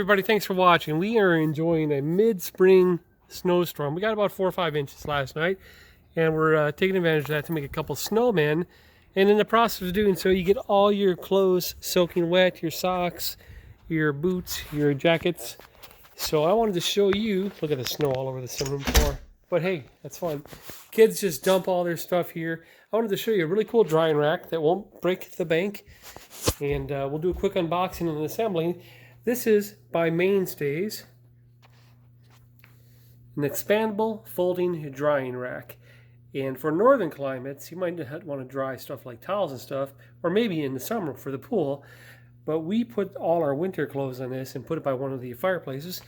everybody, thanks for watching. We are enjoying a mid-spring snowstorm. We got about 4 or 5 inches last night, and we're taking advantage of that to make a couple snowmen. And in the process of doing so, you get all your clothes soaking wet, your socks, your boots, your jackets. So I wanted to show you, look at the snow all over the sunroom floor. But hey, that's fun. Kids just dump all their stuff here. I wanted to show you a really cool drying rack that won't break the bank. And we'll do a quick unboxing and assembling. This is by Mainstays, an expandable folding drying rack. And for northern climates, you might want to dry stuff like towels and stuff, or maybe in the summer for the pool. But we put all our winter clothes on this and put it by one of the fireplaces,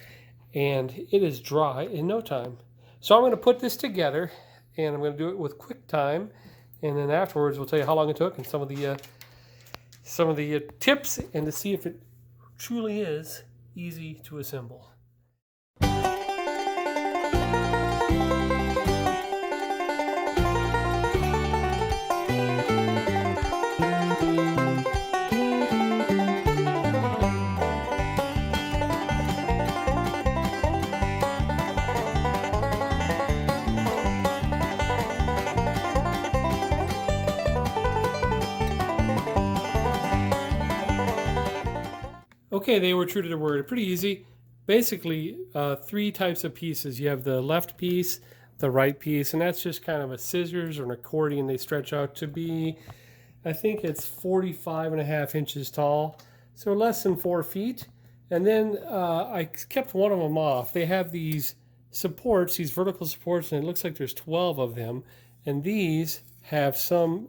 and it is dry in no time. So I'm going to put this together, and I'm going to do it with QuickTime, and then afterwards we'll tell you how long it took and some of the tips, and to see if it truly is easy to assemble. Okay, they were true to their word. Pretty easy. Basically, 3 types of pieces. You have the left piece, the right piece, and that's just kind of a scissors or an accordion. They stretch out to be, I think it's 45.5 inches tall, so less than 4 feet. And then I kept one of them off. They have these supports, these vertical supports, and it looks like there's 12 of them. And these have some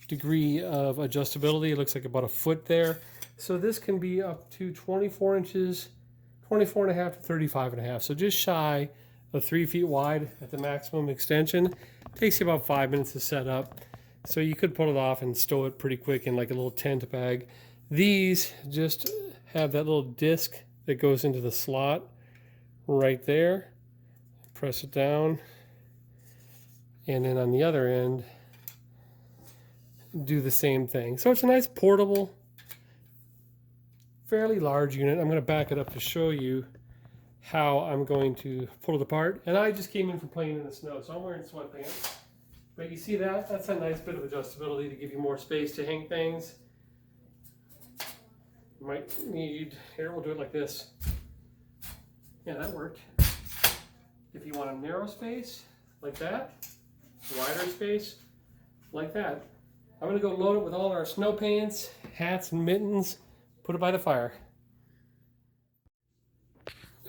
degree of adjustability. It looks like about a foot there. So this can be up to 24 inches, 24.5 to 35.5. So just shy of 3 feet wide at the maximum extension. Takes you about 5 minutes to set up. So you could pull it off and stow it pretty quick in like a little tent bag. These just have that little disc that goes into the slot right there. Press it down. And then on the other end, do the same thing. So it's a nice portable, fairly large unit. I'm going to back it up to show you how I'm going to pull it apart. And I just came in from playing in the snow, so I'm wearing sweatpants. But you see that? That's a nice bit of adjustability to give you more space to hang things. You might need, here we'll do it like this. Yeah, that worked. If you want a narrow space, like that, wider space, like that. I'm going to go load it with all our snow pants, hats, and mittens. Put it by the fire.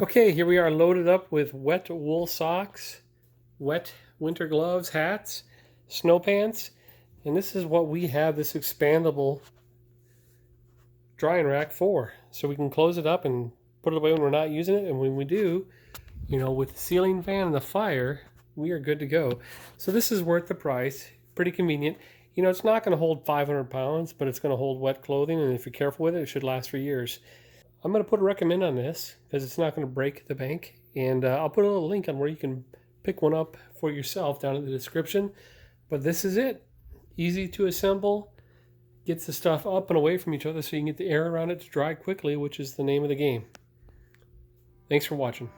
Okay, here we are loaded up with wet wool socks, wet winter gloves, hats, snow pants, and this is what we have this expandable drying rack for. So we can close it up and put it away when we're not using it, and when we do, you know, with the ceiling fan and the fire, we are good to go. So this is worth the price. Pretty convenient. You know, it's not going to hold 500 pounds, but it's going to hold wet clothing, and if you're careful with it, it should last for years. I'm going to put a recommend on this because it's not going to break the bank, and I'll put a little link on where you can pick one up for yourself down in the description. But this is it. Easy to assemble, gets the stuff up and away from each other so you can get the air around it to dry quickly, which is the name of the game. Thanks for watching.